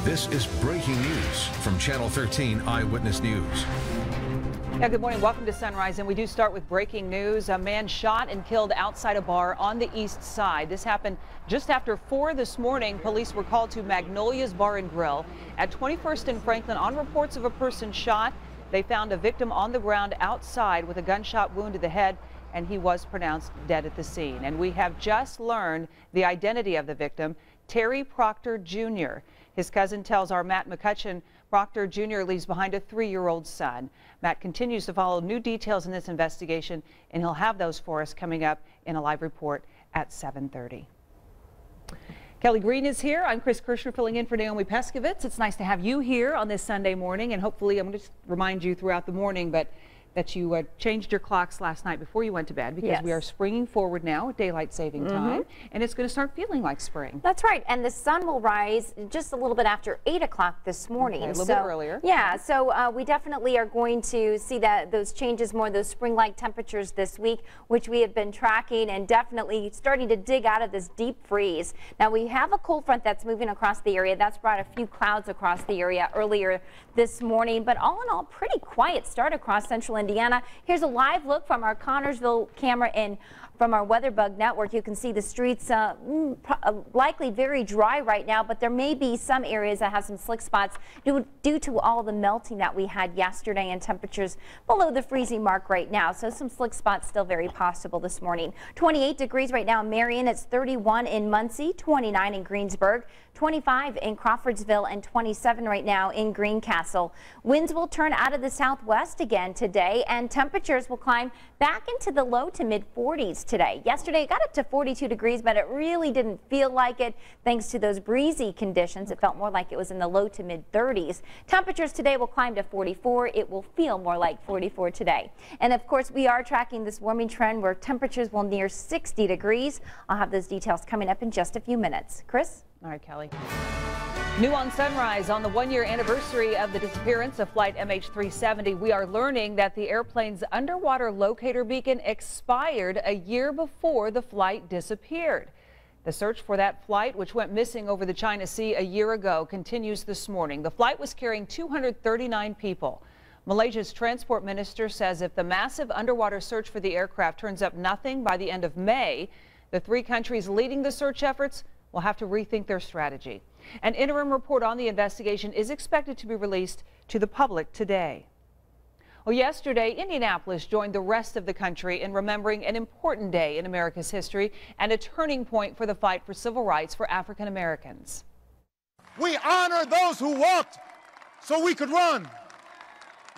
This is breaking news from Channel 13 Eyewitness News. Yeah, good morning. Welcome to Sunrise. And we do start with breaking news. A man shot and killed outside a bar on the east side. This happened just after 4 this morning. Police were called to Magnolia's Bar and Grill at 21st and Franklin on reports of a person shot. They found a victim on the ground outside with a gunshot wound to the head, and he was pronounced dead at the scene. And we have just learned the identity of the victim, Terry Proctor Jr. His cousin tells our Matt McCutcheon Proctor Jr. leaves behind a 3-year-old son. Matt continues to follow new details in this investigation, and he'll have those for us coming up in a live report at 7:30. Kelly Green is here. I'm Chris Kirschner filling in for Naomi Peskovitz. It's nice to have you here on this Sunday morning, and hopefully I'm going to remind you throughout the morning, but that you changed your clocks last night before you went to bed, because we are springing forward now at daylight saving time, and it's going to start feeling like spring. That's right, and the sun will rise just a little bit after 8 o'clock this morning. Okay, a little bit earlier. Yeah, so we definitely are going to see those changes more, those spring-like temperatures this week, which we have been tracking and definitely starting to dig out of this deep freeze. Now we have a cold front that's moving across the area. That's brought a few clouds across the area earlier this morning, but all in all, pretty quiet start across central Indiana. Here's a live look from our Connorsville camera and from our WeatherBug network. You can see the streets likely very dry right now, but there may be some areas that have some slick spots due to all the melting that we had yesterday and temperatures below the freezing mark right now. So some slick spots still very possible this morning. 28 degrees right now in Marion. It's 31 in Muncie, 29 in Greensburg, 25 in Crawfordsville, and 27 right now in Greencastle. Winds will turn out of the southwest again today, and temperatures will climb back into the low to mid 40s today. Yesterday it got up to 42 degrees, but it really didn't feel like it thanks to those breezy conditions. It felt more like it was in the low to mid 30s. Temperatures today will climb to 44. It will feel more like 44 today. And of course, we are tracking this warming trend where temperatures will near 60 degrees. I'll have those details coming up in just a few minutes. Chris? All right, Kelly. New on Sunrise, on the 1-year anniversary of the disappearance of Flight MH370, we are learning that the airplane's underwater locator beacon expired a year before the flight disappeared. The search for that flight, which went missing over the China Sea a year ago, continues this morning. The flight was carrying 239 people. Malaysia's transport minister says if the massive underwater search for the aircraft turns up nothing by the end of May, the 3 countries leading the search efforts will have to rethink their strategy. An interim report on the investigation is expected to be released to the public today. Well, yesterday, Indianapolis joined the rest of the country in remembering an important day in America's history and a turning point for the fight for civil rights for African Americans. We honor those who walked so we could run.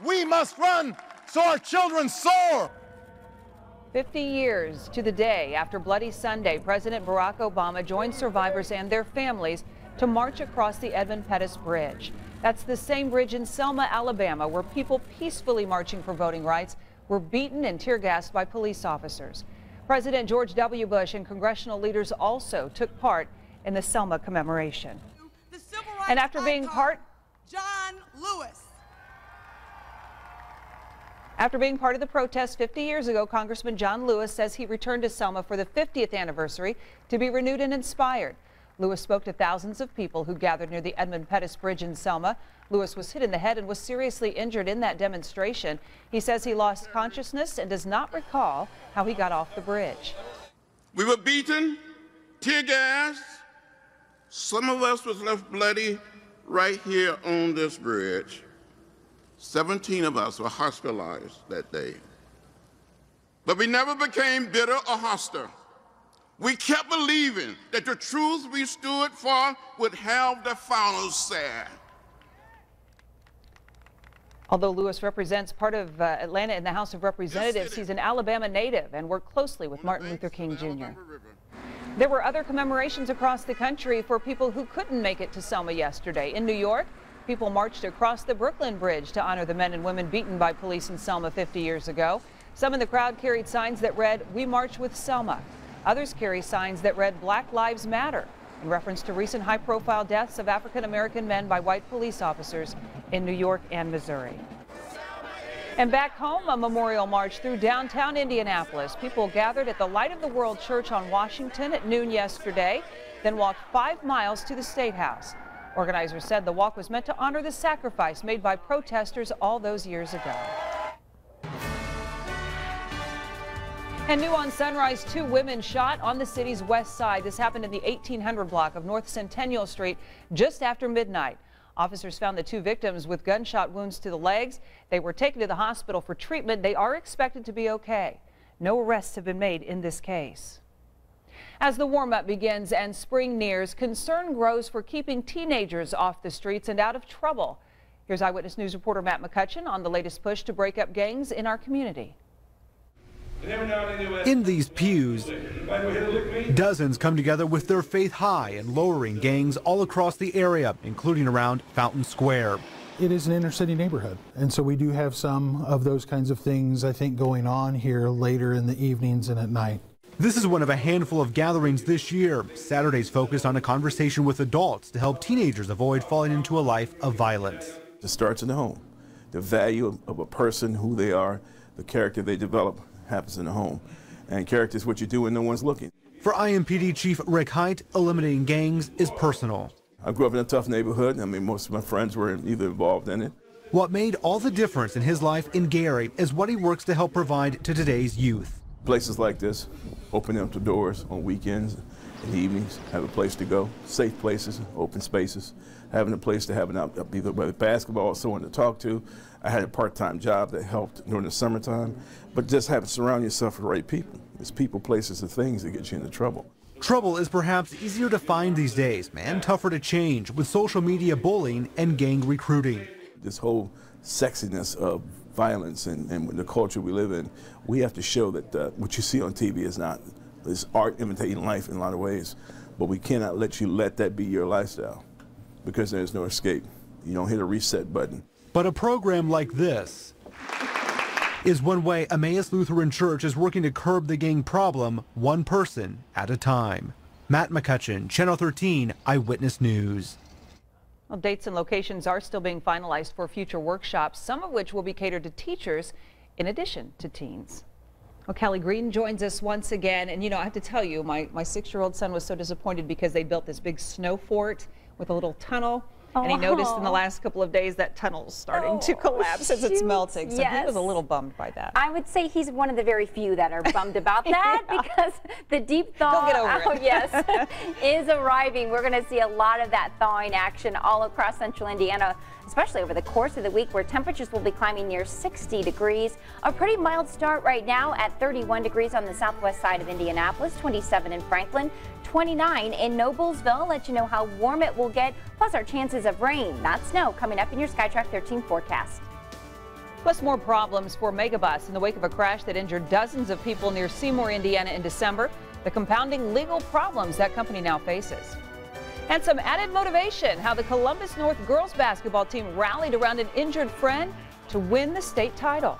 We must run so our children soar. 50 years to the day after Bloody Sunday, President Barack Obama joined survivors and their families to march across the Edmund Pettus Bridge. That's the same bridge in Selma, Alabama, where people peacefully marching for voting rights were beaten and tear gassed by police officers. President George W. Bush and congressional leaders also took part in the Selma commemoration. And after being part of the protest 50 years ago, Congressman John Lewis says he returned to Selma for the 50th anniversary to be renewed and inspired. Lewis spoke to thousands of people who gathered near the Edmund Pettus Bridge in Selma. Lewis was hit in the head and was seriously injured in that demonstration. He says he lost consciousness and does not recall how he got off the bridge. We were beaten, tear gassed. Some of us was left bloody right here on this bridge. 17 of us were hospitalized that day. But we never became bitter or hostile. We kept believing that the truth we stood for would have the final say. Although Lewis represents part of Atlanta in the House of Representatives, he's an Alabama native and worked closely with Martin Luther King Jr. There were other commemorations across the country for people who couldn't make it to Selma yesterday. In New York, people marched across the Brooklyn Bridge to honor the men and women beaten by police in Selma 50 years ago. Some in the crowd carried signs that read, "We march with Selma." Others carry signs that read, "Black Lives Matter," in reference to recent high-profile deaths of African-American men by white police officers in New York and Missouri. And back home, a memorial march through downtown Indianapolis. People gathered at the Light of the World Church on Washington at noon yesterday, then walked 5 miles to the State House. Organizers said the walk was meant to honor the sacrifice made by protesters all those years ago. And new on Sunrise, 2 women shot on the city's west side. This happened in the 1800 block of North Centennial Street just after midnight. Officers found the 2 victims with gunshot wounds to the legs. They were taken to the hospital for treatment. They are expected to be okay. No arrests have been made in this case. As the warm-up begins and spring nears, concern grows for keeping teenagers off the streets and out of trouble. Here's Eyewitness News reporter Matt McCutcheon on the latest push to break up gangs in our community. In these pews, dozens come together with their faith high in lowering gangs all across the area, including around Fountain Square. It is an inner city neighborhood, and so we do have some of those kinds of things, I think, going on here later in the evenings and at night. This is one of a handful of gatherings this year. Saturday's focused on a conversation with adults to help teenagers avoid falling into a life of violence. It starts in the home. The value of a person, who they are, the character they develop happens in the home. And character is what you do when no one's looking. For IMPD Chief Rick Height, eliminating gangs is personal. I grew up in a tough neighborhood. I mean, most of my friends were either involved in it. What made all the difference in his life in Gary is what he works to help provide to today's youth. Places like this, opening up the doors on weekends and evenings, have a place to go, safe places, open spaces, having a place to have either basketball or someone to talk to. I had a part-time job that helped during the summertime, but just have to surround yourself with the right people. There's people, places, and things that get you into trouble. Trouble is perhaps easier to find these days, and tougher to change with social media bullying and gang recruiting. This whole sexiness of violence and the culture we live in, we have to show that what you see on TV is art imitating life in a lot of ways, but we cannot let you let that be your lifestyle, because there's no escape. You don't hit a reset button. But a program like this is one way Emmaus Lutheran Church is working to curb the gang problem, one person at a time. Matt McCutcheon, Channel 13 Eyewitness News. Well, dates and locations are still being finalized for future workshops, some of which will be catered to teachers in addition to teens. Well, Kelly Green joins us once again. And, you know, I have to tell you, my 6-year-old son was so disappointed because they built this big snow fort with a little tunnel. And he noticed in the last couple of days that tunnel's starting to collapse as it's melting. So he was a little bummed by that. I would say he's one of the very few that are bummed about that because the deep thaw is arriving. We're going to see a lot of that thawing action all across central Indiana, especially over the course of the week, where temperatures will be climbing near 60 degrees. A pretty mild start right now at 31 degrees on the southwest side of Indianapolis, 27 in Franklin, 29 in Noblesville. Let you know how warm it will get, plus our chances of rain, not snow, coming up in your SkyTrack 13 forecast. Plus more problems for Megabus in the wake of a crash that injured dozens of people near Seymour, Indiana in December. The compounding legal problems that company now faces. And some added motivation, how the Columbus North girls basketball team rallied around an injured friend to win the state title.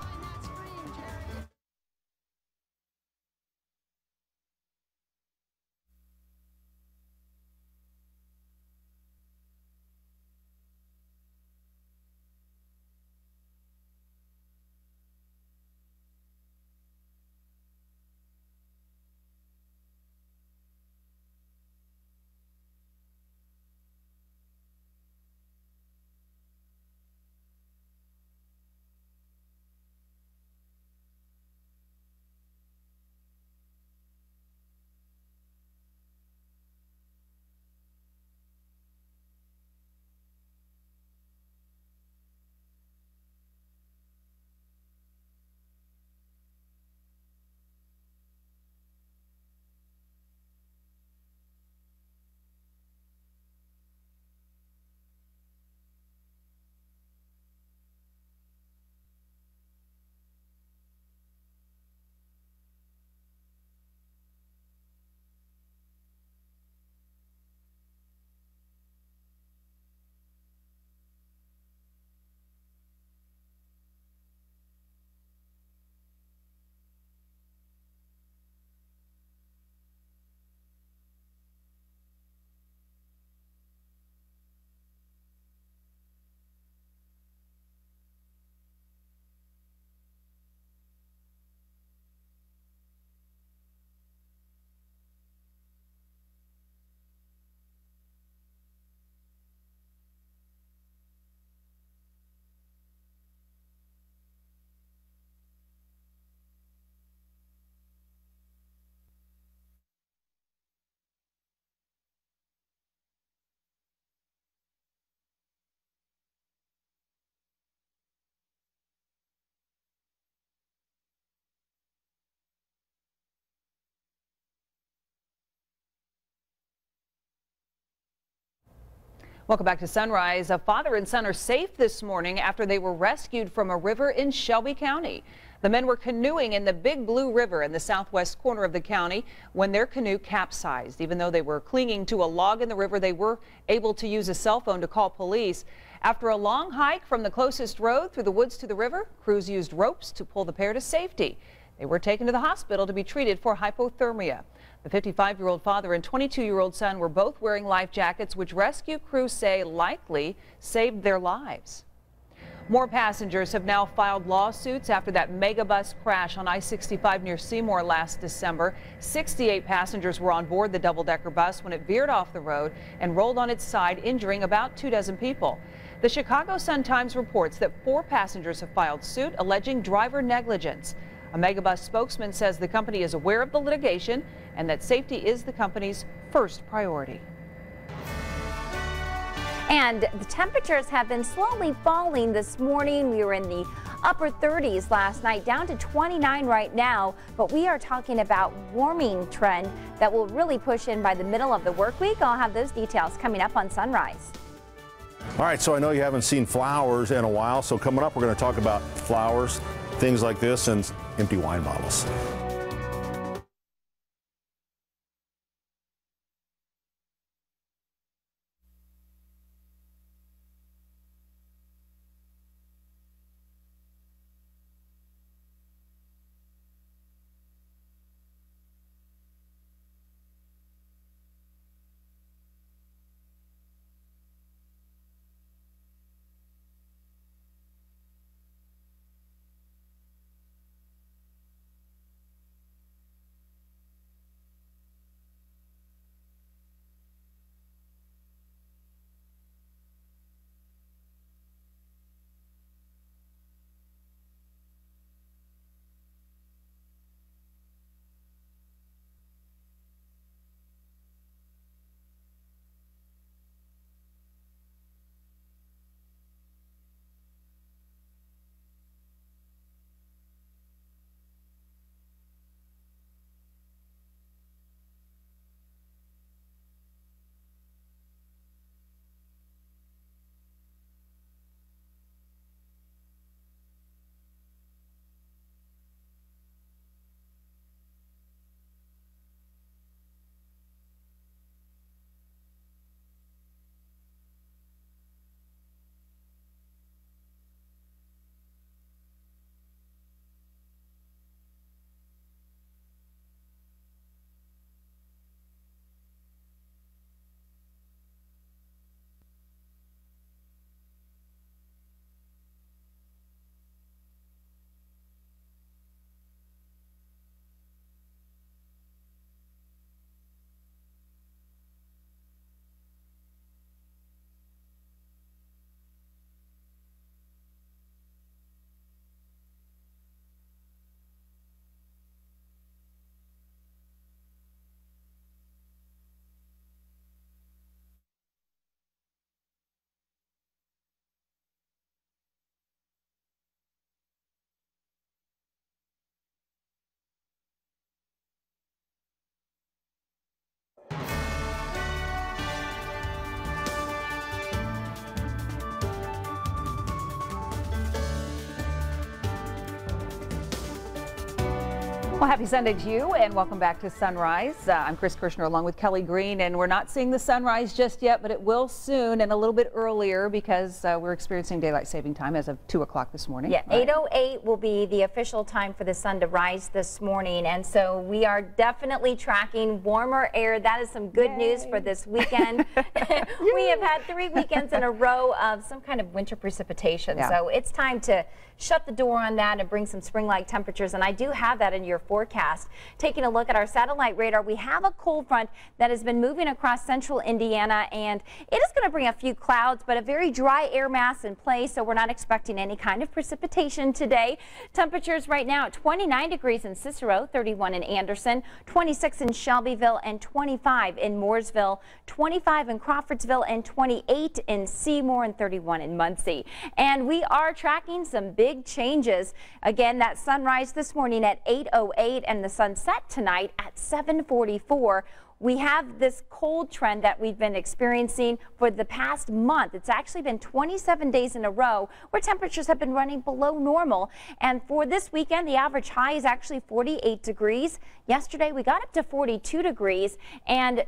Welcome back to Sunrise. A father and son are safe this morning after they were rescued from a river in Shelby County. The men were canoeing in the Big Blue River in the southwest corner of the county when their canoe capsized. Even though they were clinging to a log in the river, they were able to use a cell phone to call police. After a long hike from the closest road through the woods to the river, crews used ropes to pull the pair to safety. They were taken to the hospital to be treated for hypothermia. The 55-year-old father and 22-year-old son were both wearing life jackets, which rescue crews say likely saved their lives. More passengers have now filed lawsuits after that megabus crash on I-65 near Seymour last December. 68 passengers were on board the double-decker bus when it veered off the road and rolled on its side, injuring about 24 people. The Chicago Sun-Times reports that 4 passengers have filed suit alleging driver negligence. A megabus spokesman says the company is aware of the litigation and that safety is the company's first priority. And the temperatures have been slowly falling this morning. We were in the upper 30s last night, down to 29 right now. But we are talking about warming trend that will really push in by the middle of the work week. I'll have those details coming up on Sunrise. All right, so I know you haven't seen flowers in a while. So coming up, we're going to talk about flowers, things like this, and empty wine bottles. Well, happy Sunday to you and welcome back to Sunrise. I'm Chris Kirshner along with Kelly Green, and we're not seeing the sunrise just yet, but it will soon and a little bit earlier because we're experiencing daylight saving time as of 2 o'clock this morning. Yeah, 8:08 will be the official time for the sun to rise this morning, and so we are definitely tracking warmer air. That is some good news for this weekend. We have had 3 weekends in a row of some kind of winter precipitation, so it's time to shut the door on that and bring some spring-like temperatures, and I do have that in your forecast. Taking a look at our satellite radar, we have a cold front that has been moving across central Indiana, and it is going to bring a few clouds, but a very dry air mass in place, so we're not expecting any kind of precipitation today. Temperatures right now at 29 degrees in Cicero, 31 in Anderson, 26 in Shelbyville, and 25 in Mooresville, 25 in Crawfordsville, and 28 in Seymour, and 31 in Muncie. And we are tracking some big changes. Again, that sunrise this morning at 8:08 and the sunset tonight at 7:44. we have this cold trend that we've been experiencing for the past month. It's actually been 27 days in a row where temperatures have been running below normal. And for this weekend, the average high is actually 48 degrees. Yesterday, we got up to 42 degrees, and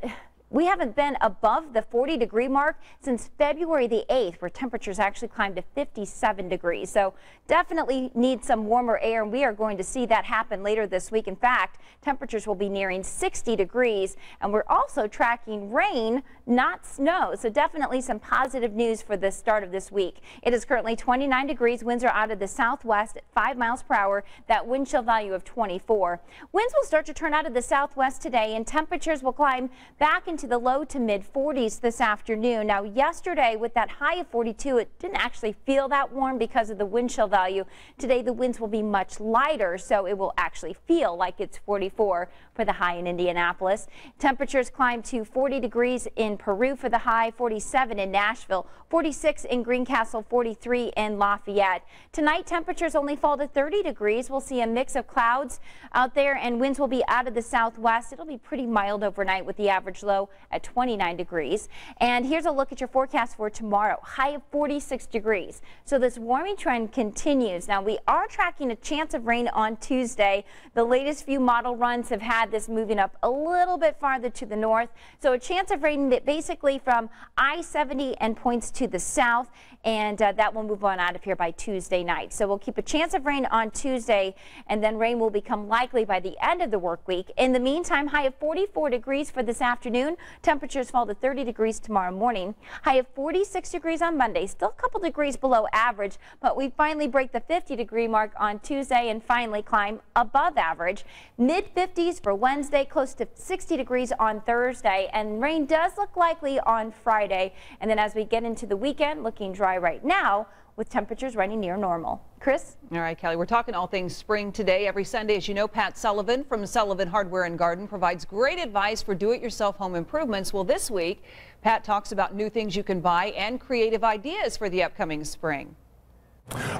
we haven't been above the 40-degree mark since February the 8th, where temperatures actually climbed to 57 degrees. So definitely need some warmer air, and we are going to see that happen later this week. In fact, temperatures will be nearing 60 degrees, and we're also tracking rain, not snow. So definitely some positive news for the start of this week. It is currently 29 degrees. Winds are out of the southwest at 5 miles per hour. That wind chill value of 24. Winds will start to turn out of the southwest today, and temperatures will climb back into the low to mid 40s this afternoon. Now, yesterday with that high of 42, it didn't actually feel that warm because of the wind chill value. Today, the winds will be much lighter, so it will actually feel like it's 44 for the high in Indianapolis. Temperatures climb to 40 degrees in Peru for the high, 47 in Nashville, 46 in Greencastle, 43 in Lafayette. Tonight, temperatures only fall to 30 degrees. We'll see a mix of clouds out there, and winds will be out of the southwest. It'll be pretty mild overnight with the average low at 29 degrees. And here's a look at your forecast for tomorrow. High of 46 degrees. So this warming trend continues. Now, we are tracking a chance of rain on Tuesday. The latest few model runs have had this moving up a little bit farther to the north. So a chance of rain that basically from I-70 and points to the south, and that will move on out of here by Tuesday night. So we'll keep a chance of rain on Tuesday, and then rain will become likely by the end of the work week. In the meantime, high of 44 degrees for this afternoon. Temperatures fall to 30 degrees tomorrow morning. High of 46 degrees on Monday. Still a couple degrees below average, but we finally break the 50-degree mark on Tuesday and finally climb above average. Mid-50s for Wednesday, close to 60 degrees on Thursday, and rain does look likely on Friday. And then as we get into the weekend, looking dry right now with temperatures running near normal. Chris? All right, Kelly, we're talking all things spring today. Every Sunday, as you know, Pat Sullivan from Sullivan Hardware and Garden provides great advice for do-it-yourself home improvements. Well, this week, Pat talks about new things you can buy and creative ideas for the upcoming spring.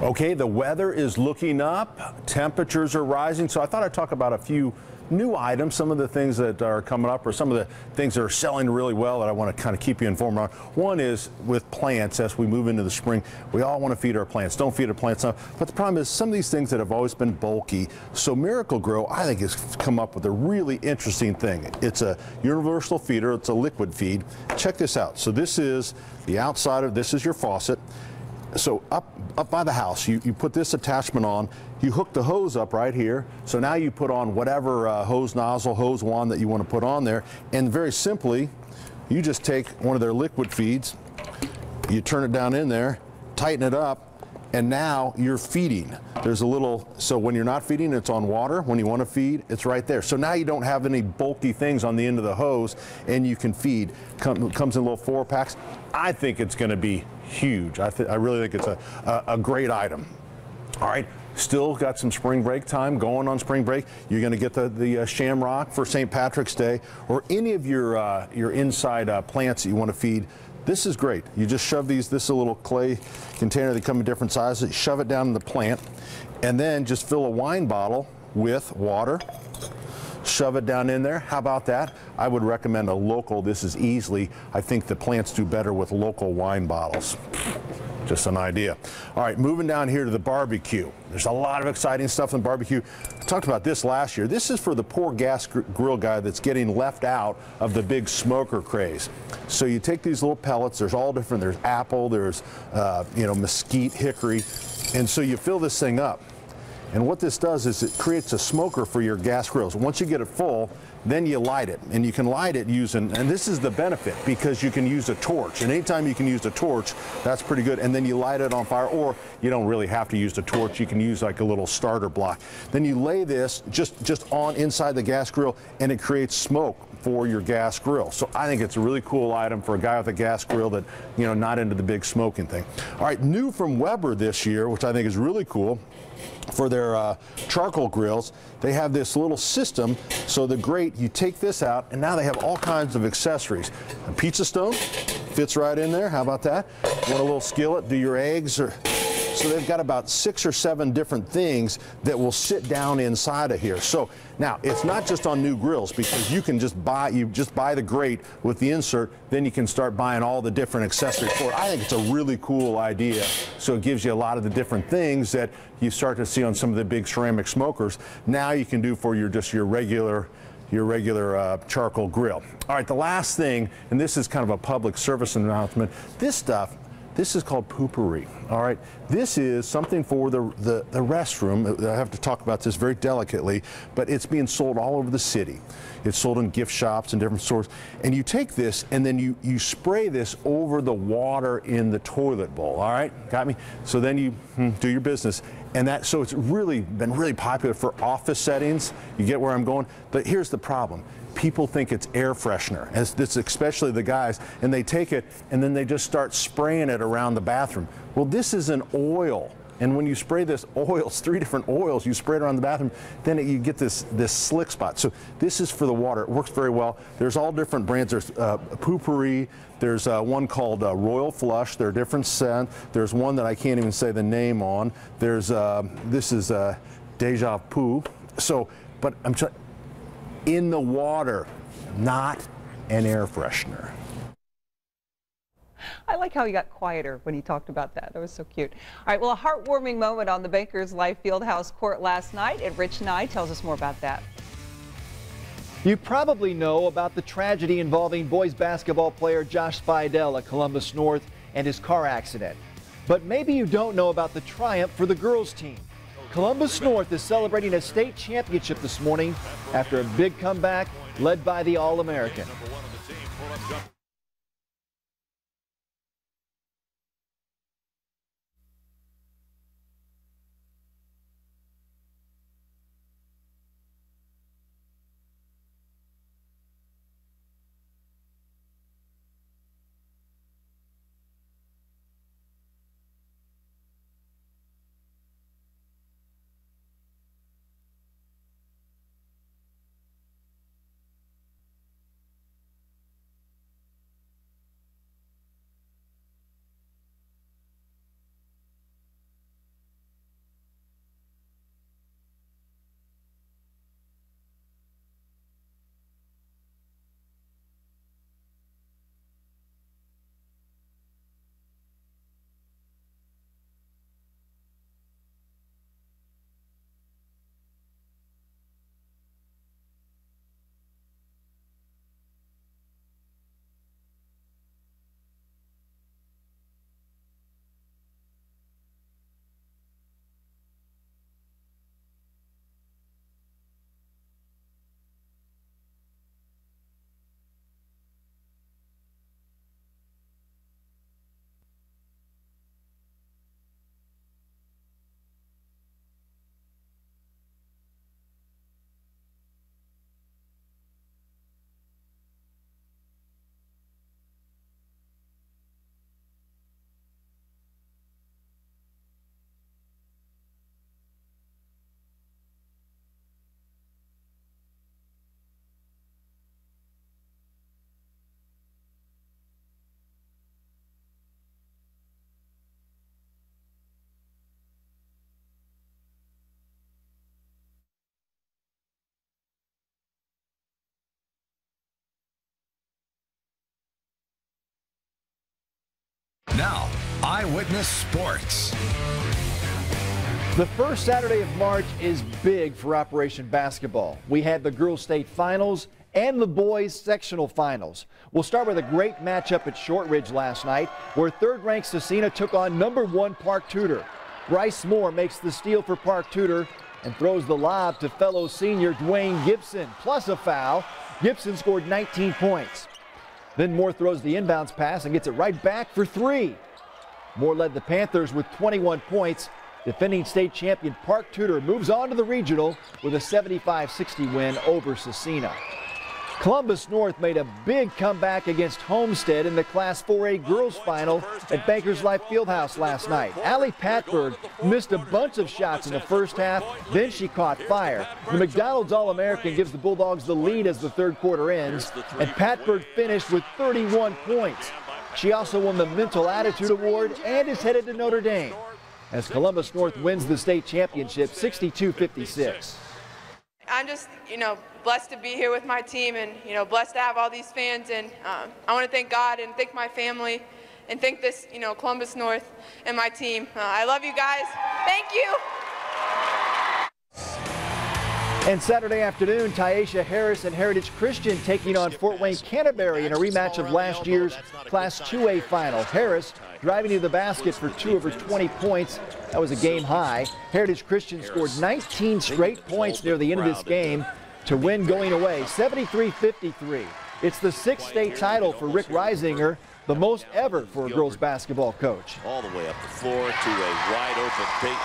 Okay, the weather is looking up, temperatures are rising, so I thought I'd talk about a few new items, some of the things that are coming up or some of the things that are selling really well that I want to kind of keep you informed on. One is with plants. As we move into the spring, we all want to feed our plants. Don't feed our plants enough. But the problem is some of these things that have always been bulky. So Miracle-Gro, I think, has come up with a really interesting thing. It's a universal feeder. It's a liquid feed. Check this out. So this is the outside of this is your faucet. So up by the house, you put this attachment on, you hook the hose up right here. So now you put on whatever hose nozzle, hose wand that you want to put on there. And very simply, you just take one of their liquid feeds, you turn it down in there, tighten it up, and now you're feeding. There's a little, so when you're not feeding, it's on water. When you want to feed, it's right there. So now you don't have any bulky things on the end of the hose, and you can feed. Comes in little 4-packs. I think it's going to be huge. I really think it's a great item. All right, still got some spring break time going on spring break. You're going to get the shamrock for St. Patrick's Day, or any of your inside plants that you want to feed. This is great. You just shove these, this is a little clay container. They come in different sizes. You shove it down in the plant, and then just fill a wine bottle with water. Shove it down in there. How about that? I would recommend a local. This is easily, I think the plants do better with local wine bottles. Just an idea. All right, moving down here to the barbecue. There's a lot of exciting stuff in barbecue. I talked about this last year. This is for the poor gas grill guy that's getting left out of the big smoker craze. So you take these little pellets. There's all different. There's apple. There's mesquite, hickory, and so you fill this thing up. And what this does is it creates a smoker for your gas grills. Once you get it full, then you light it. And you can light it using, and this is the benefit, because you can use a torch. And anytime you can use a torch, that's pretty good. And then you light it on fire, or you don't really have to use a torch. You can use like a little starter block. Then you lay this just on inside the gas grill, and it creates smoke for your gas grill. So I think it's a really cool item for a guy with a gas grill that, not into the big smoking thing. All right, new from Weber this year, which I think is really cool, for their charcoal grills, they have this little system. So the grate, you take this out, and now they have all kinds of accessories. A pizza stone fits right in there. How about that? Want a little skillet, do your eggs or So they've got about 6 or 7 different things that will sit down inside of here. So now it's not just on new grills, because you can just buy the grate with the insert, then you can start buying all the different accessories for it. I think it's a really cool idea. So it gives you a lot of the different things that you start to see on some of the big ceramic smokers. Now you can do for your regular charcoal grill. All right, the last thing, and this is kind of a public service announcement, this is called poopery. All right, this is something for the restroom. I have to talk about this very delicately, but it's being sold all over the city. It's sold in gift shops and different stores. And you take this and then you spray this over the water in the toilet bowl. All right, got me? So then you do your business. And so it's really been really popular for office settings. You get where I'm going? But here's the problem. People think it's air freshener, especially the guys, and they take it and then they just start spraying it around the bathroom. Well, this is an oil. And when you spray this oil, 3 different oils, you spray it around the bathroom, then you get this slick spot. So this is for the water. It works very well. There's all different brands. There's Poopery. There's one called Royal Flush. There are different scents. There's one that I can't even say the name on. There's this is Deja Poo. So, but I'm trying in the water, not an air freshener. I like how he got quieter when he talked about that. That was so cute. All right, well, a heartwarming moment on the Bankers Life Fieldhouse court last night, and Rich Nye tells us more about that. You probably know about the tragedy involving boys basketball player Josh Fidel at Columbus North and his car accident. But maybe you don't know about the triumph for the girls team. Columbus North is celebrating a state championship this morning after a big comeback led by the All-American. Now, Eyewitness Sports. The first Saturday of March is big for Operation Basketball. We had the girls' state finals and the boys' sectional finals. We'll start with a great matchup at Shortridge last night, where third-ranked Cecina took on #1 Park Tudor. Bryce Moore makes the steal for Park Tudor and throws the lob to fellow senior Dwayne Gibson, plus a foul. Gibson scored 19 points. Then Moore throws the inbounds pass and gets it right back for 3. Moore led the Panthers with 21 points. Defending state champion Park Tudor moves on to the regional with a 75-60 win over Cecina. Columbus North made a big comeback against Homestead in the Class 4A girls final at Bankers Life Fieldhouse last night. Allie Patberg missed a bunch of shots in the first half, then she caught fire. The McDonald's All-American gives the Bulldogs the lead as the third quarter ends, and Patberg finished with 31 points. She also won the Mental Attitude Award and is headed to Notre Dame. as Columbus North wins the state championship 62-56. I'm just, blessed to be here with my team and, blessed to have all these fans. And I want to thank God and thank my family and thank this, Columbus North and my team. I love you guys. Thank you. And Saturday afternoon, Tyesha Harris and Heritage Christian taking on Fort Wayne Canterbury in a rematch of last year's Class 2A final. Harris driving to the basket for 2 of her 20 points. That was a game high. Heritage Christian scored 19 straight points near the end of this game to win going away, 73-53. It's the 6th state title for Rick Reisinger, the most ever for a girls basketball coach. All the way up the floor to a wide open Peyton.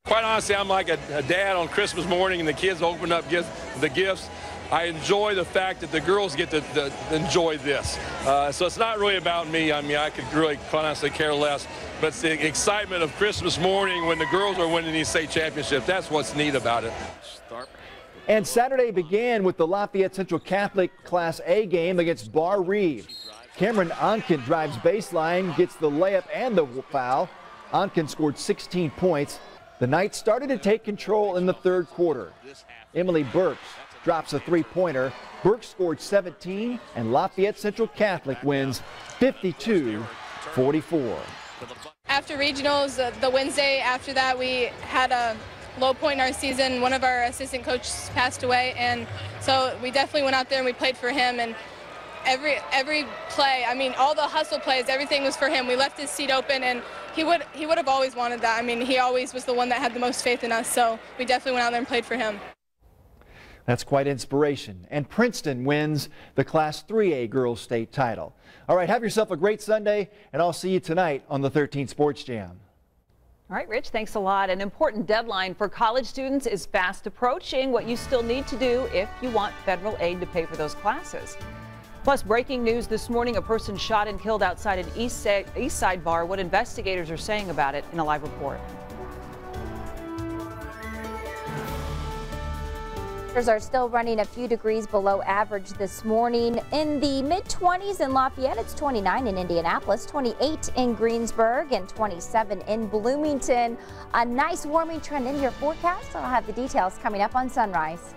Quite honestly, I'm like a dad on Christmas morning and the kids open up the gifts. I enjoy the fact that the girls get to enjoy this. So it's not really about me. I mean, I could really quite honestly care less. But it's the excitement of Christmas morning when the girls are winning these state championships. That's what's neat about it. And Saturday began with the Lafayette Central Catholic Class A game against Bar Reeve. Cameron Onken drives baseline, gets the layup and the foul. Onken scored 16 points. The Knights started to take control in the 3rd quarter. Emily Burks drops a 3-pointer. Burks scored 17, and Lafayette Central Catholic wins 52-44. After regionals, the Wednesday after that, we had a low point in our season. One of our assistant coaches passed away, and so we definitely went out there and we played for him. And every play, I mean, all the hustle plays, everything was for him. We left his seat open, and he would have always wanted that. I mean, he always was the one that had the most faith in us, so we definitely went out there and played for him. That's quite inspiration. And Princeton wins the Class 3A girls state title. All right, have yourself a great Sunday, and I'll see you tonight on the 13 Sports Jam. All right, Rich, thanks a lot. An important deadline for college students is fast approaching. What you still need to do if you want federal aid to pay for those classes. Plus, breaking news this morning, a person shot and killed outside an East Side bar. What investigators are saying about it in a live report. Temperatures are still running a few degrees below average this morning. In the mid-20s in Lafayette, it's 29 in Indianapolis, 28 in Greensburg, and 27 in Bloomington. A nice warming trend in your forecast. I'll have the details coming up on Sunrise.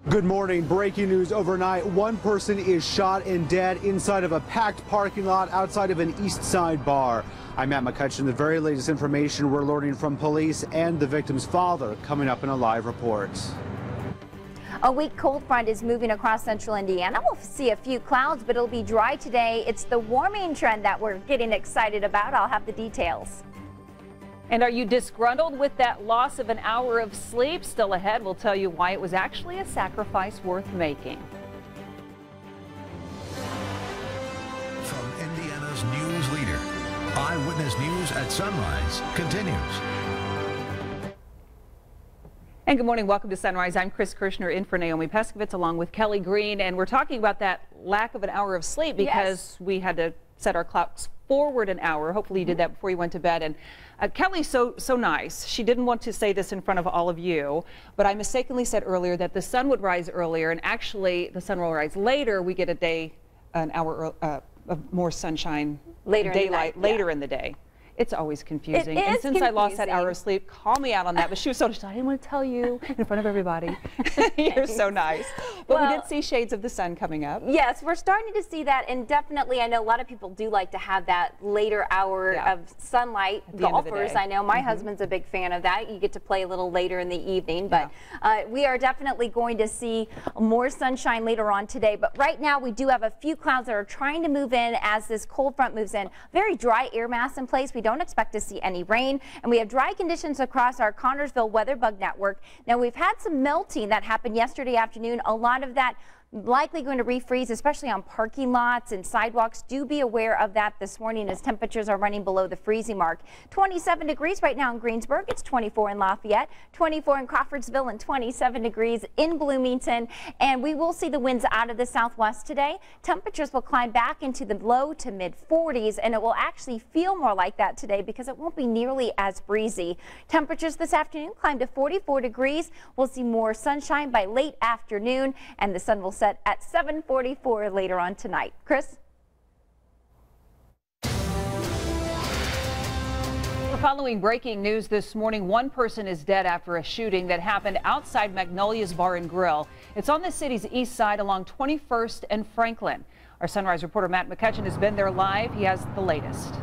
Good morning. Breaking news overnight. One person is shot and dead inside of a packed parking lot outside of an East Side bar. I'm Matt McCutcheon. The very latest information we're learning from police and the victim's father coming up in a live report. A weak cold front is moving across central Indiana. We'll see a few clouds, but it'll be dry today. It's the warming trend that we're getting excited about. I'll have the details. And are you disgruntled with that loss of an hour of sleep? Still ahead, we'll tell you why it was actually a sacrifice worth making. From Indiana's news leader, Eyewitness News at Sunrise continues. And good morning. Welcome to Sunrise. I'm Chris Kirshner in for Naomi Peskovitz along with Kelly Green. And we're talking about that lack of an hour of sleep because we had to set our clocks forward an hour. Hopefully you did that before you went to bed. And Kelly's so nice. She didn't want to say this in front of all of you, but I mistakenly said earlier that the sun would rise earlier, and actually the sun will rise later. We get an hour of more sunshine, daylight later in the day. It's always confusing. And since I lost that hour of sleep, call me out on that. But she was so just, I didn't want to tell you in front of everybody. You're so nice. But we did see shades of the sun coming up. Yes, we're starting to see that. And definitely, I know a lot of people do like to have that later hour of sunlight. Golfers, I know. My husband's a big fan of that. You get to play a little later in the evening. But we are definitely going to see more sunshine later on today. But right now, we do have a few clouds that are trying to move in as this cold front moves in. Very dry air mass in place. We don't expect to see any rain, and we have dry conditions across our Connorsville weather bug network. Now, we've had some melting that happened yesterday afternoon. A lot of that likely going to refreeze, especially on parking lots and sidewalks. Do be aware of that this morning as temperatures are running below the freezing mark. 27 degrees right now in Greensburg. It's 24 in Lafayette, 24 in Crawfordsville, and 27 degrees in Bloomington. And we will see the winds out of the southwest today. Temperatures will climb back into the low to mid 40s, and it will actually feel more like that today because it won't be nearly as breezy. Temperatures this afternoon climb to 44 degrees. We'll see more sunshine by late afternoon, and the sun will set at 7:44 later on tonight. Chris? Following breaking news this morning, one person is dead after a shooting that happened outside Magnolia's Bar and Grill. It's on the city's east side along 21st and Franklin. Our Sunrise reporter Matt McCutcheon has been there live. He has the latest.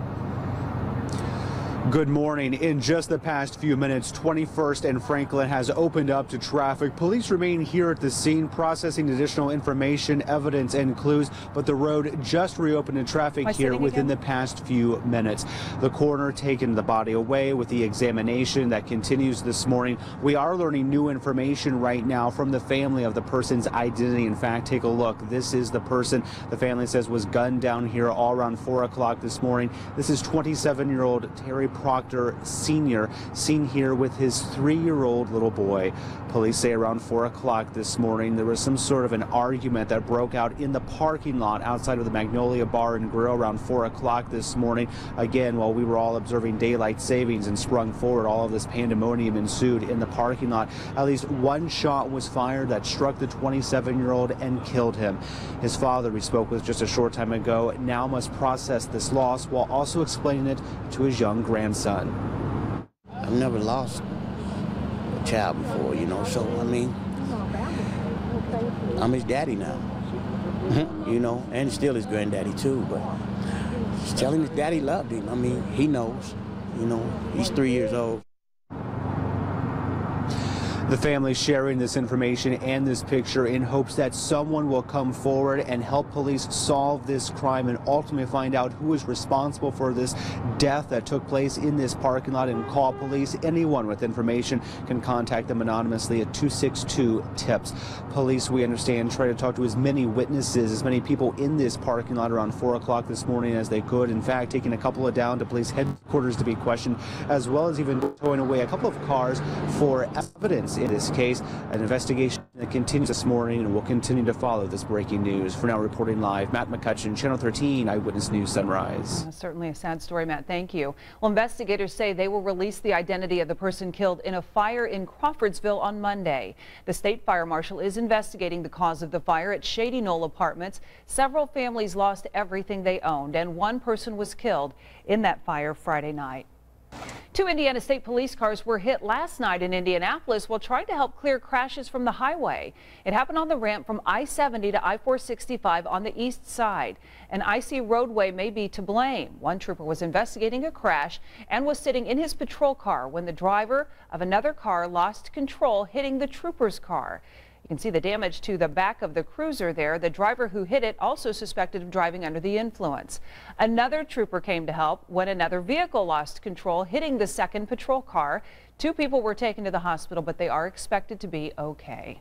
Good morning. In just the past few minutes, 21st and Franklin has opened up to traffic. Police remain here at the scene processing additional information, evidence, and clues, but the road just reopened to traffic here within the past few minutes. The coroner taking the body away with the examination that continues this morning. We are learning new information right now from the family of the person's identity. In fact, take a look. This is the person the family says was gunned down here all around 4 o'clock this morning. This is 27-year-old Terry Proctor Sr., seen here with his 3-year-old little boy. Police say around 4 o'clock this morning there was some sort of an argument that broke out in the parking lot outside of the Magnolia Bar and Grill around 4 o'clock this morning. Again, while we were all observing daylight savings and sprung forward, all of this pandemonium ensued in the parking lot. At least one shot was fired that struck the 27-year-old and killed him. His father, we spoke with just a short time ago, now must process this loss while also explaining it to his young grandson. I've never lost a child before, you know, so I mean, I'm his daddy now, you know, and still his granddaddy too, but just tell him his daddy loved him. I mean, he knows, you know, he's 3 years old. The family sharing this information and this picture in hopes that someone will come forward and help police solve this crime and ultimately find out who is responsible for this death that took place in this parking lot and call police. Anyone with information can contact them anonymously at 262-TIPS. Police, we understand, try to talk to as many witnesses, as many people in this parking lot around 4 o'clock this morning as they could. In fact, taking a couple of down to police headquarters to be questioned, as well as even towing away a couple of cars for evidence. In this case, an investigation that continues this morning, and we'll continue to follow this breaking news. For now, reporting live, Matt McCutcheon, Channel 13 Eyewitness News Sunrise. Certainly a sad story, Matt. Thank you. Well, investigators say they will release the identity of the person killed in a fire in Crawfordsville on Monday. The state fire marshal is investigating the cause of the fire at Shady Knoll Apartments. Several families lost everything they owned, and one person was killed in that fire Friday night. 2 Indiana State Police cars were hit last night in Indianapolis while trying to help clear crashes from the highway. It happened on the ramp from I-70 to I-465 on the east side. An icy roadway may be to blame. One trooper was investigating a crash and was sitting in his patrol car when the driver of another car lost control, hitting the trooper's car. You can see the damage to the back of the cruiser there. The driver who hit it also suspected of driving under the influence. Another trooper came to help when another vehicle lost control, hitting the second patrol car. 2 people were taken to the hospital, but they are expected to be okay.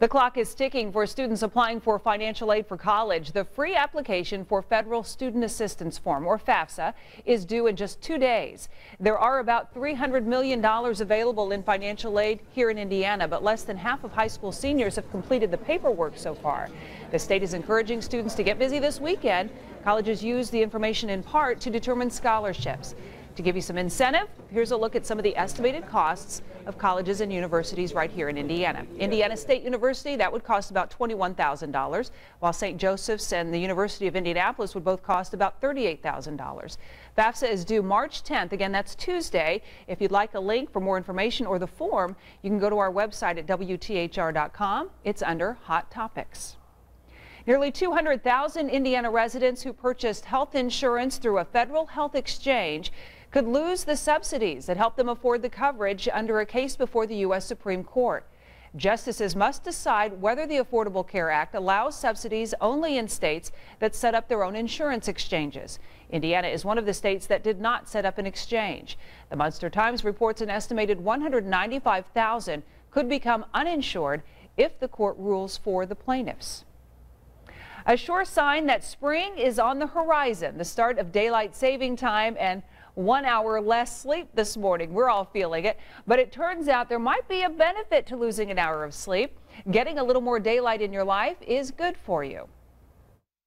The clock is ticking for students applying for financial aid for college. The free application for Federal Student Assistance Form, or FAFSA, is due in just 2 days. There are about $300 million available in financial aid here in Indiana, but less than half of high school seniors have completed the paperwork so far. The state is encouraging students to get busy this weekend. Colleges use the information in part to determine scholarships. To give you some incentive, here's a look at some of the estimated costs of colleges and universities right here in Indiana. Indiana State University, that would cost about $21,000, while St. Joseph's and the University of Indianapolis would both cost about $38,000. FAFSA is due March 10th. Again, that's Tuesday. If you'd like a link for more information or the form, you can go to our website at WTHR.com. It's under Hot Topics. Nearly 200,000 Indiana residents who purchased health insurance through a federal health exchange could lose the subsidies that help them afford the coverage under a case before the U.S. Supreme Court. Justices must decide whether the Affordable Care Act allows subsidies only in states that set up their own insurance exchanges. Indiana is one of the states that did not set up an exchange. The Munster Times reports an estimated 195,000 could become uninsured if the court rules for the plaintiffs. A sure sign that spring is on the horizon, the start of daylight saving time and 1 hour less sleep this morning. We're all feeling it, but it turns out there might be a benefit to losing an hour of sleep. Getting a little more daylight in your life is good for you.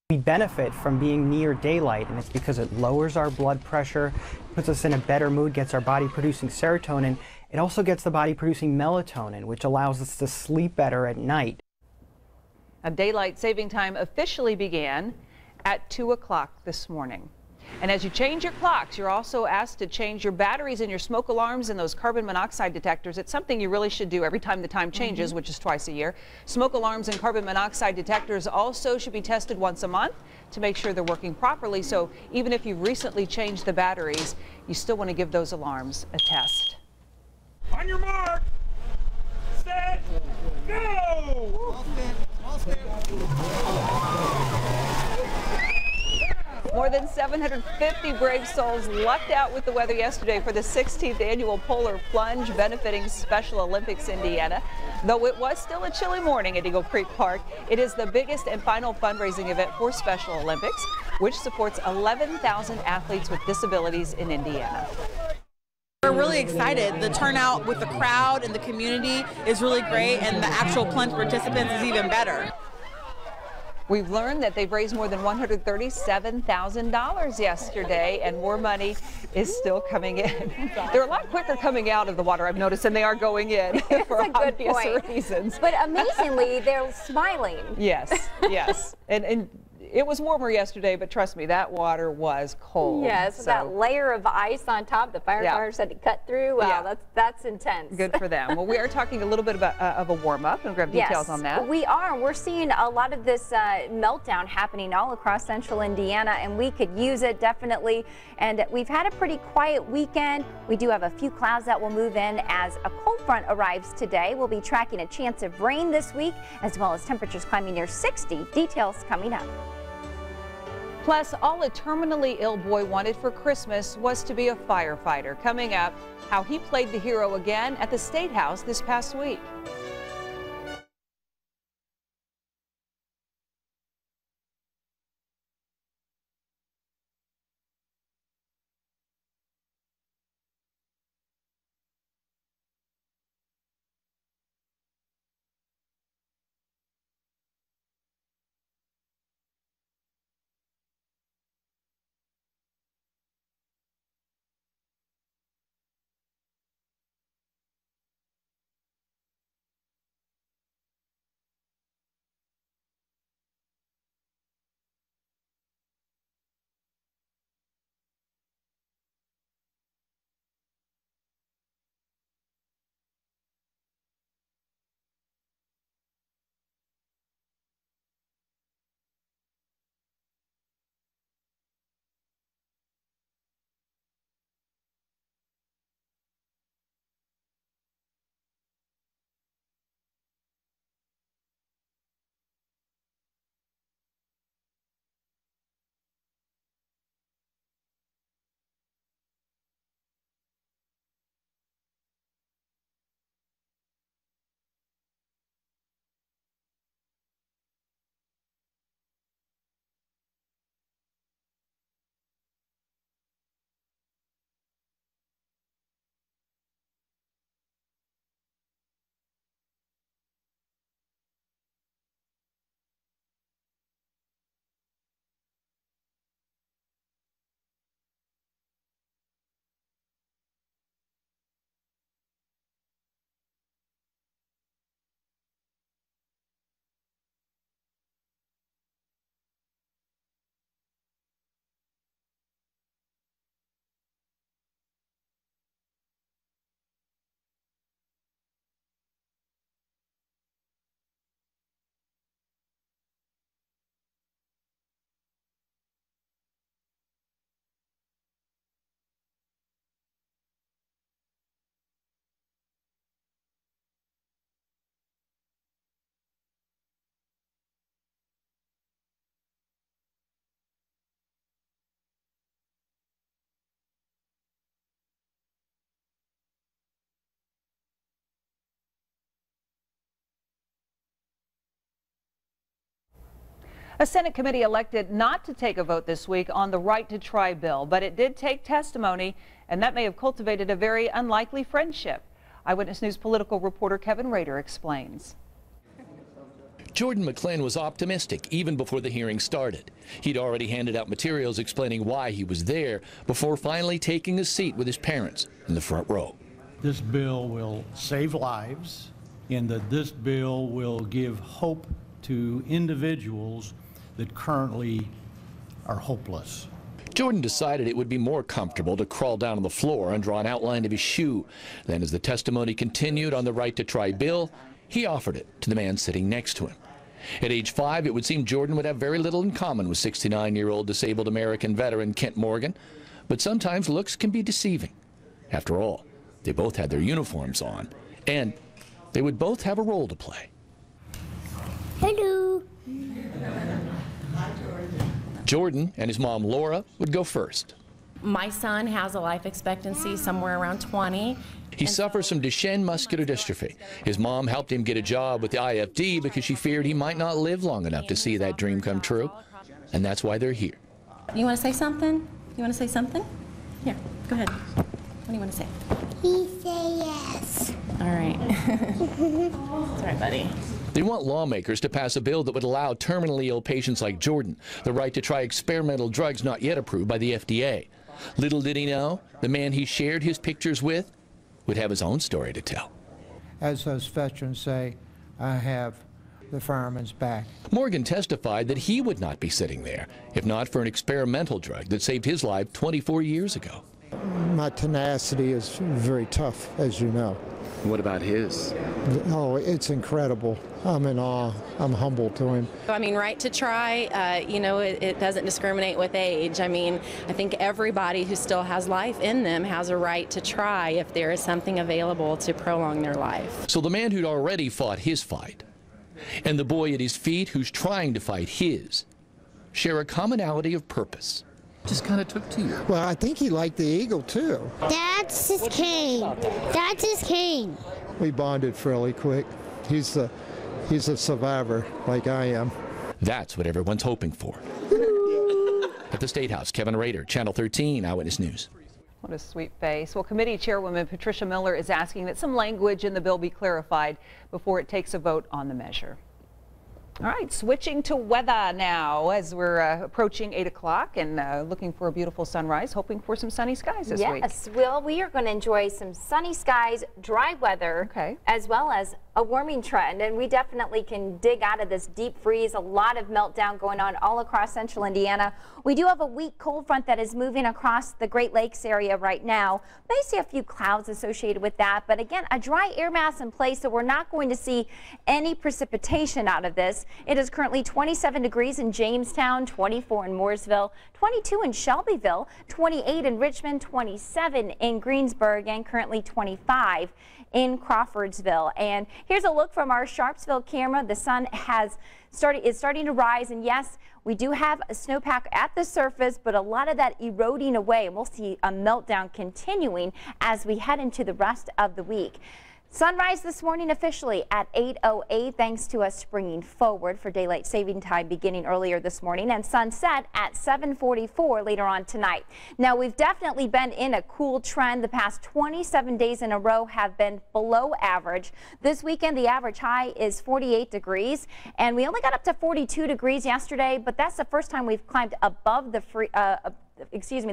We benefit from being near daylight, and it's because it lowers our blood pressure, puts us in a better mood, gets our body producing serotonin. It also gets the body producing melatonin, which allows us to sleep better at night. A daylight saving time officially began at 2 o'clock this morning. And as you change your clocks, you're also asked to change your batteries and your smoke alarms and those carbon monoxide detectors. It's something you really should do every time the time changes, which is twice a year. Smoke alarms and carbon monoxide detectors also should be tested once a month to make sure they're working properly. So even if you've recently changed the batteries, you still want to give those alarms a test. On your mark, set, go! More than 750 brave souls lucked out with the weather yesterday for the 16th annual Polar Plunge benefiting Special Olympics Indiana. Though it was still a chilly morning at Eagle Creek Park, it is the biggest and final fundraising event for Special Olympics, which supports 11,000 athletes with disabilities in Indiana. We're really excited. The turnout with the crowd and the community is really great, and the actual plunge participants is even better. We've learned that they've raised more than $137,000 yesterday, and more money is still coming in. They're a lot quicker coming out of the water, I've noticed, than they are going in for obvious reasons. But amazingly, they're smiling. Yes, yes. And it was warmer yesterday, but trust me, that water was cold. Yes, so that layer of ice on top, the firefighters had to cut through. Wow, that's intense. Good for them. Well, we are talking a little bit about of a warm-up, and grab details on that. We are. We're seeing a lot of this meltdown happening all across central Indiana, and we could use it definitely. And we've had a pretty quiet weekend. We do have a few clouds that will move in as a cold front arrives today. We'll be tracking a chance of rain this week, as well as temperatures climbing near 60. Details coming up. Plus, all a terminally ill boy wanted for Christmas was to be a firefighter. Coming up, how he played the hero again at the State House this past week. A Senate committee elected not to take a vote this week on the right to try bill, but it did take testimony, and that may have cultivated a very unlikely friendship. Eyewitness News political reporter Kevin Rader explains. Jordan McClain was optimistic even before the hearing started. He'd already handed out materials explaining why he was there before finally taking a seat with his parents in the front row. This bill will save lives, and that this bill will give hope to individuals that currently are hopeless. Jordan decided it would be more comfortable to crawl down on the floor and draw an outline of his shoe. Then as the testimony continued on the right to try bill, he offered it to the man sitting next to him. At age 5, it would seem Jordan would have very little in common with 69-year-old disabled American veteran Kent Morgan, but sometimes looks can be deceiving. After all, they both had their uniforms on, and they would both have a role to play. Hello. Jordan and his mom Laura would go first. My son has a life expectancy somewhere around 20. He suffers from Duchenne muscular dystrophy. His mom helped him get a job with the IFD because she feared he might not live long enough to see that dream come true. And that's why they're here. You want to say something? You want to say something? Here, go ahead. What do you want to say? He say yes. All right. That's right, buddy. They want lawmakers to pass a bill that would allow terminally ill patients like Jordan the right to try experimental drugs not yet approved by the FDA. Little did he know, the man he shared his pictures with would have his own story to tell. As those veterans say, I have the fireman's back. Morgan testified that he would not be sitting there if not for an experimental drug that saved his life 24 years ago. My tenacity is very tough, as you know. What about his? Oh, it's incredible. I'm in awe. I'm humble to him. I mean, right to try, you know, it doesn't discriminate with age. I mean, I think everybody who still has life in them has a right to try if there is something available to prolong their life. So the man who'd already fought his fight and the boy at his feet who's trying to fight his share a commonality of purpose. Just kind of took to you. Well, I think he liked the eagle, too. That's his cane. That's his cane. We bonded fairly quick. He's a survivor like I am. That's what everyone's hoping for. At the State House, Kevin Rader, Channel 13, Eyewitness News. What a sweet face. Well, committee chairwoman Patricia Miller is asking that some language in the bill be clarified before it takes a vote on the measure. All right, switching to weather now as we're approaching 8 o'clock and looking for a beautiful sunrise, hoping for some sunny skies this week. Yes, Will, we are going to enjoy some sunny skies, dry weather, as well as a warming trend, and we definitely can dig out of this deep freeze. A lot of meltdown going on all across central Indiana. We do have a weak cold front that is moving across the Great Lakes area right now. May see a few clouds associated with that, but again, a dry air mass in place, so we're not going to see any precipitation out of this. It is currently 27 degrees in Jamestown, 24 in Mooresville, 22 in Shelbyville, 28 in Richmond, 27 in Greensburg, and currently 25 in Crawfordsville. And here's a look from our Sharpsville camera. The sun is starting to rise, and yes, we do have a snowpack at the surface, but a lot of that eroding away, and we'll see a meltdown continuing as we head into the rest of the week. Sunrise this morning officially at 8:08 thanks to us springing forward for daylight saving time beginning earlier this morning, and sunset at 7:44 later on tonight. Now, we've definitely been in a cool trend. The past 27 days in a row have been below average. This weekend the average high is 48 degrees, and we only got up to 42 degrees yesterday, but that's the first time we've climbed above the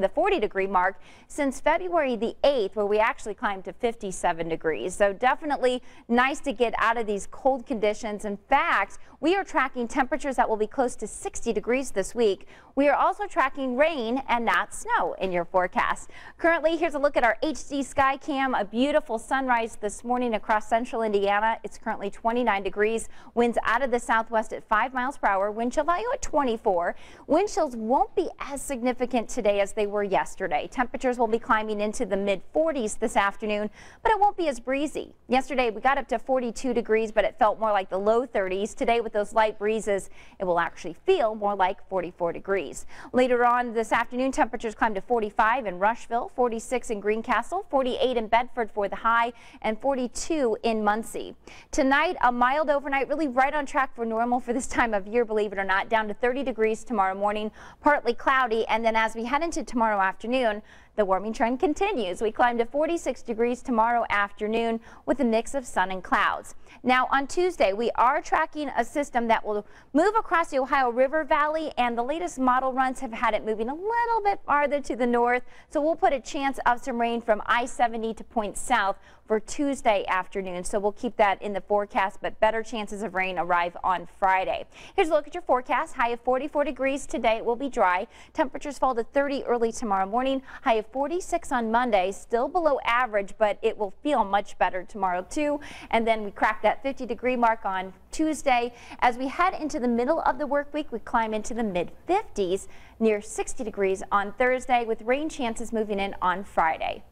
40-degree mark since February the 8th, where we actually climbed to 57 degrees. So definitely nice to get out of these cold conditions. In fact, we are tracking temperatures that will be close to 60 degrees this week. We are also tracking rain and not snow in your forecast. Currently, here's a look at our HD sky cam. A beautiful sunrise this morning across central Indiana. It's currently 29 degrees. Winds out of the southwest at 5 miles per hour. Wind chill value at 24. Wind chills won't be as significant today as they were yesterday. Temperatures will be climbing into the mid-40s this afternoon, but it won't be as breezy. Yesterday we got up to 42 degrees, but it felt more like the low 30s. Today with those light breezes, it will actually feel more like 44 degrees. Later on this afternoon, temperatures climb to 45 in Rushville, 46 in Greencastle, 48 in Bedford for the high, and 42 in Muncie. Tonight, a mild overnight, really right on track for normal for this time of year, believe it or not, down to 30 degrees tomorrow morning, partly cloudy, and then as we head into tomorrow afternoon, the warming trend continues. We climb to 46 degrees tomorrow afternoon with a mix of sun and clouds. Now on Tuesday, we are tracking a system that will move across the Ohio River Valley, and the latest model runs have had it moving a little bit farther to the north. So we'll put a chance of some rain from I-70 to point south for Tuesday afternoon. So we'll keep that in the forecast, but better chances of rain arrive on Friday. Here's a look at your forecast. High of 44 degrees today. It will be dry. Temperatures fall to 30 early tomorrow morning. High of 46 on Monday. Still below average, but it will feel much better tomorrow too. And then we crack that 50-degree mark on Tuesday. As we head into the middle of the work week, we climb into the mid-50s, near 60 degrees on Thursday, with rain chances moving in on Friday.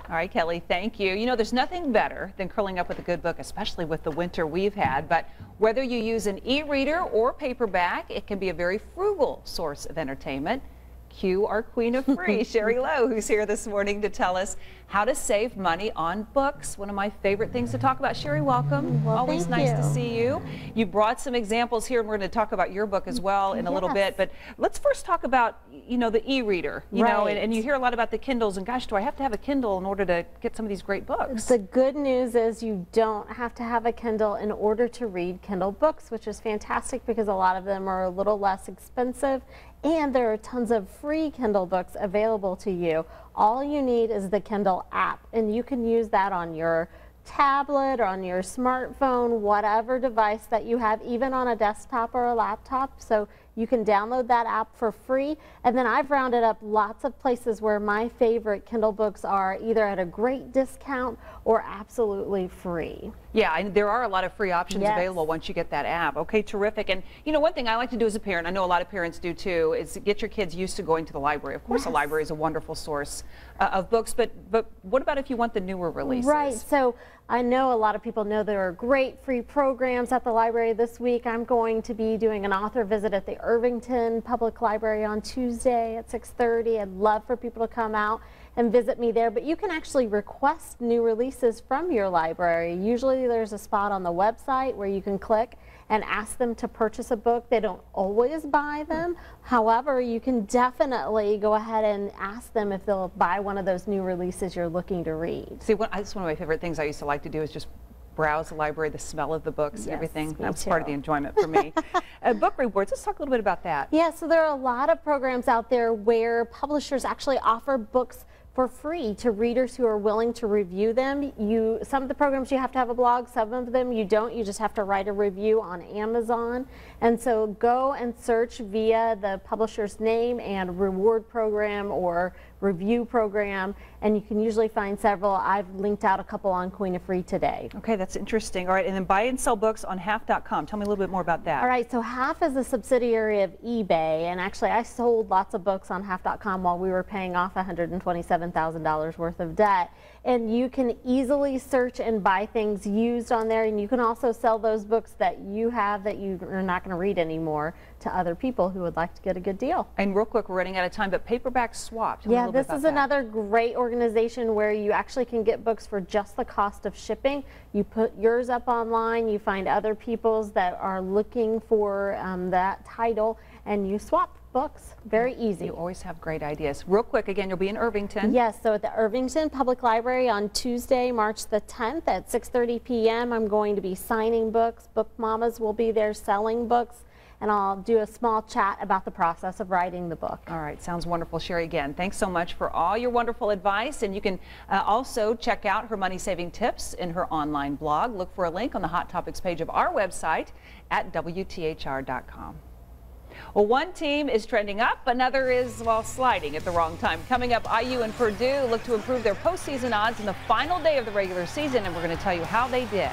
All right, Kelly, thank you. You know, there's nothing better than curling up with a good book, especially with the winter we've had. But whether you use an e-reader or paperback, it can be a very frugal source of entertainment. Cue our queen of free, Sherry Lowe, who's here this morning to tell us how to save money on books. One of my favorite things to talk about. Sherry, welcome. Well, always nice to see you. You brought some examples here, and we're going to talk about your book as well in a little bit. But let's first talk about, you know, the e-reader. You know, and you hear a lot about the Kindles, and gosh, do I have to have a Kindle in order to get some of these great books? The good news is you don't have to have a Kindle in order to read Kindle books, which is fantastic because a lot of them are a little less expensive. And there are tons of free Kindle books available to you. All you need is the Kindle app, and you can use that on your tablet or on your smartphone, whatever device that you have, even on a desktop or a laptop. So you can download that app for free. And then I've rounded up lots of places where my favorite Kindle books are either at a great discount or absolutely free. Yeah, and there are a lot of free options available once you get that app. Okay, terrific. And you know, one thing I like to do as a parent, I know a lot of parents do too, is get your kids used to going to the library. Of course, the library is a wonderful source of books, but what about if you want the newer releases? Right, so I know a lot of people know there are great free programs at the library this week. I'm going to be doing an author visit at the Irvington Public Library on Tuesday at 6:30. I'd love for people to come out and visit me there, but you can actually request new releases from your library. Usually there's a spot on the website where you can click and ask them to purchase a book. They don't always buy them. However, you can definitely go ahead and ask them if they'll buy one of those new releases you're looking to read. See, that's one of my favorite things I used to like to do is just browse the library, the smell of the books, everything. That was part of the enjoyment for me. Book rewards, let's talk a little bit about that. Yeah, so there are a lot of programs out there where publishers actually offer books for free to readers who are willing to review them. Some of the programs you have to have a blog, some of them you don't. You just have to write a review on Amazon. And so go and search via the publisher's name and reward program or review program, and you can usually find several. I've linked out a couple on Queen of Free today. Okay, that's interesting. All right, and then buy and sell books on half.com. Tell me a little bit more about that. All right, so Half is a subsidiary of eBay, and actually I sold lots of books on half.com while we were paying off $127,000 worth of debt. And you can easily search and buy things used on there, and you can also sell those books that you have that you are not going to read anymore to other people who would like to get a good deal. And real quick, we're running out of time, but Paperback Swap. Yeah, this is another great organization where you actually can get books for just the cost of shipping. You put yours up online, you find other people's that are looking for that title, and you swap books. Very easy. You always have great ideas. Real quick, again, you'll be in Irvington. Yes, so at the Irvington Public Library on Tuesday, March the 10th at 6:30 p.m. I'm going to be signing books. Book Mamas will be there selling books, and I'll do a small chat about the process of writing the book. All right, sounds wonderful. Sherry, again, thanks so much for all your wonderful advice, and you can also check out her money-saving tips in her online blog. Look for a link on the Hot Topics page of our website at WTHR.com. Well, one team is trending up, another is, well, sliding at the wrong time. Coming up, IU and Purdue look to improve their postseason odds in the final day of the regular season, and we're going to tell you how they did.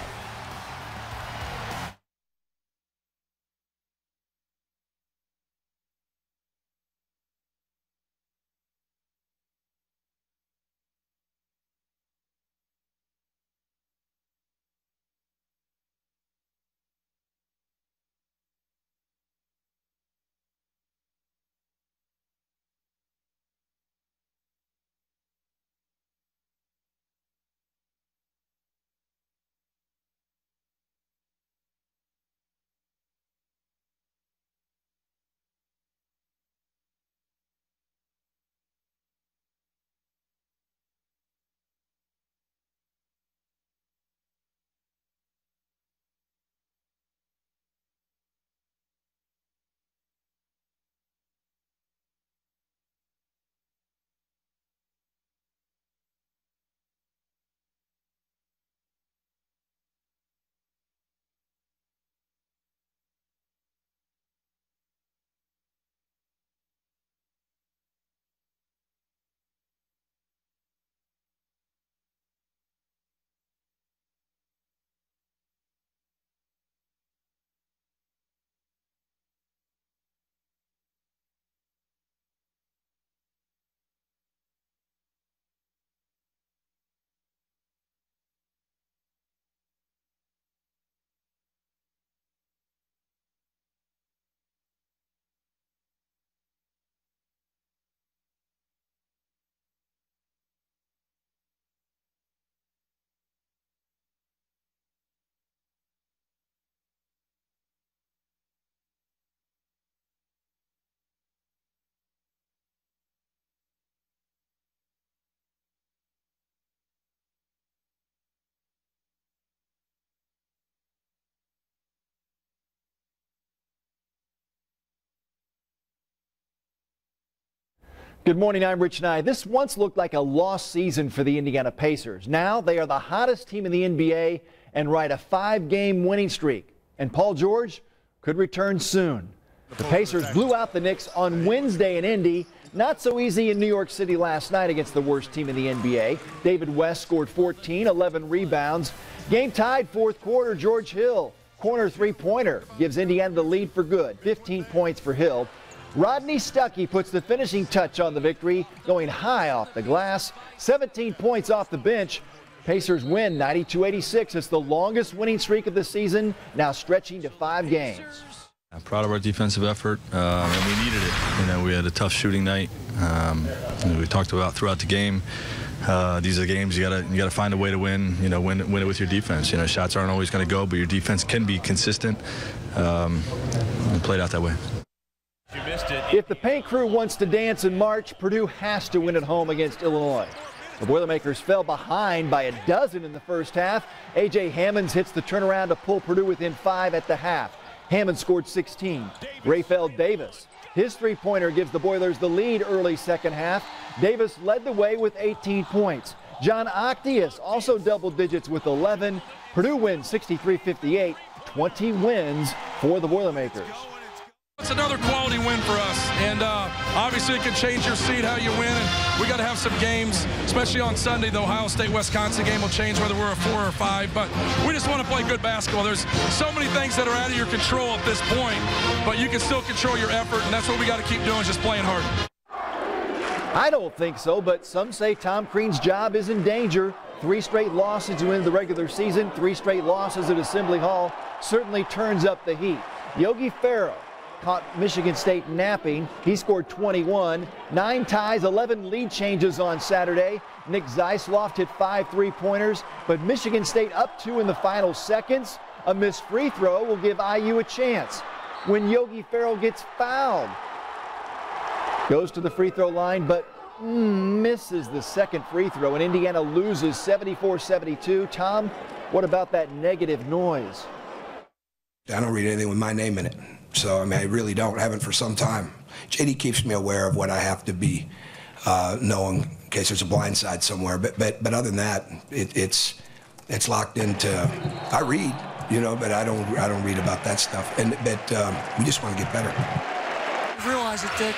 Good morning, I'm Rich Nye. This once looked like a lost season for the Indiana Pacers. Now they are the hottest team in the NBA and ride a 5-game winning streak. And Paul George could return soon. The Pacers blew out the Knicks on Wednesday in Indy. Not so easy in New York City last night against the worst team in the NBA. David West scored 14, 11 rebounds. Game tied fourth quarter. George Hill, corner three-pointer, gives Indiana the lead for good. 15 points for Hill. Rodney Stuckey puts the finishing touch on the victory, going high off the glass. 17 points off the bench. Pacers win 92-86. It's the longest winning streak of the season, now stretching to 5 games. I'm proud of our defensive effort, and we needed it. You know, we had a tough shooting night. We talked about throughout the game. These are games you gotta find a way to win. You know, win it with your defense. You know, shots aren't always going to go, but your defense can be consistent. And played out that way. If the paint crew wants to dance in March, Purdue has to win at home against Illinois. The Boilermakers fell behind by a dozen in the first half. A.J. Hammonds hits the turnaround to pull Purdue within 5 at the half. Hammond scored 16. Rayfeld Davis, his three-pointer gives the Boilers the lead early second half. Davis led the way with 18 points. John Octius also double digits with 11. Purdue wins 63-58, 20 wins for the Boilermakers. It's another quality win for us, and obviously it can change your seed how you win, and we got to have some games, especially on Sunday. The Ohio State-Wisconsin game will change whether we're a 4 or 5, but we just want to play good basketball. There's so many things that are out of your control at this point, but you can still control your effort, and that's what we got to keep doing, just playing hard. I don't think so, but some say Tom Crean's job is in danger. 3 straight losses to end the regular season, 3 straight losses at Assembly Hall certainly turns up the heat. Yogi Ferrell caught Michigan State napping. He scored 21. 9 ties, 11 lead changes on Saturday. Nick Zeisloft hit 5 3-pointers, but Michigan State up 2 in the final seconds. A missed free throw will give IU a chance. When Yogi Ferrell gets fouled, goes to the free throw line, but misses the second free throw, and Indiana loses 74-72. Tom, what about that negative noise? I don't read anything with my name in it. So, I mean, I really don't. I haven't for some time. JD keeps me aware of what I have to be knowing in case there's a blind side somewhere. But other than that, it's locked into. I read, you know, but I don't read about that stuff. But we just want to get better. Realize it, Dick.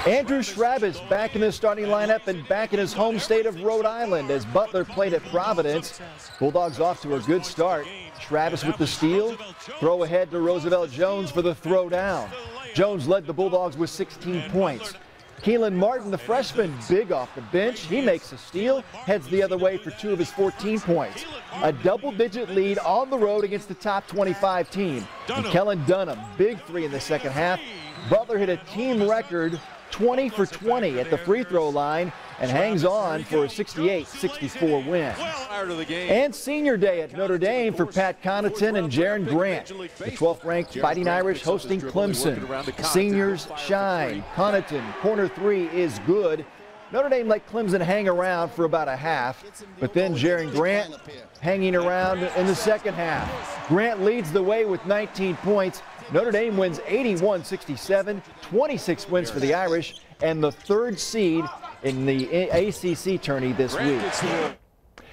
Andrew Schrabis back in the starting lineup and back in his home state of Rhode Island as Butler played at Providence. Bulldogs off to a good start. Schrabis with the steal. Throw ahead to Roosevelt Jones for the throwdown. Jones led the Bulldogs with 16 points. Keelan Martin, the freshman, big off the bench. He makes a steal, heads the other way for 2 of his 14 points. A double-digit lead on the road against the top 25 team. And Kellen Dunham, big 3 in the second half. Butler hit a team record 20 for 20 at the free throw line and hangs on for a 68-64 win. And senior day at Notre Dame for Pat Connaughton and Jaron Grant. The 12th ranked Fighting Irish hosting Clemson. Seniors shine. Connaughton, corner 3 is good. Notre Dame let Clemson hang around for about a half, but then Jaron Grant hanging around in the second half. Grant leads the way with 19 points. Notre Dame wins 81-67, 26 wins for the Irish, and the 3rd seed in the ACC tourney this week.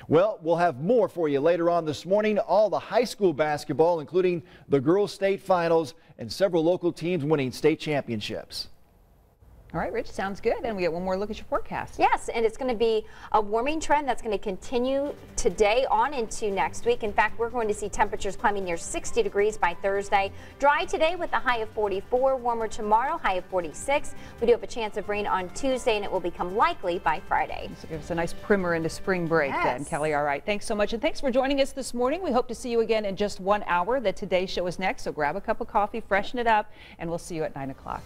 Well, we'll have more for you later on this morning. All the high school basketball, including the girls' state finals and several local teams winning state championships. All right, Rich, sounds good. And we get one more look at your forecast. Yes, and it's going to be a warming trend that's going to continue today on into next week. In fact, we're going to see temperatures climbing near 60 degrees by Thursday. Dry today with a high of 44, warmer tomorrow, high of 46. We do have a chance of rain on Tuesday, and it will become likely by Friday. So give us a nice primer into spring break then, Kelly. All right, thanks so much, and thanks for joining us this morning. We hope to see you again in just 1 hour. The Today Show is next, so grab a cup of coffee, freshen it up, and we'll see you at 9 o'clock.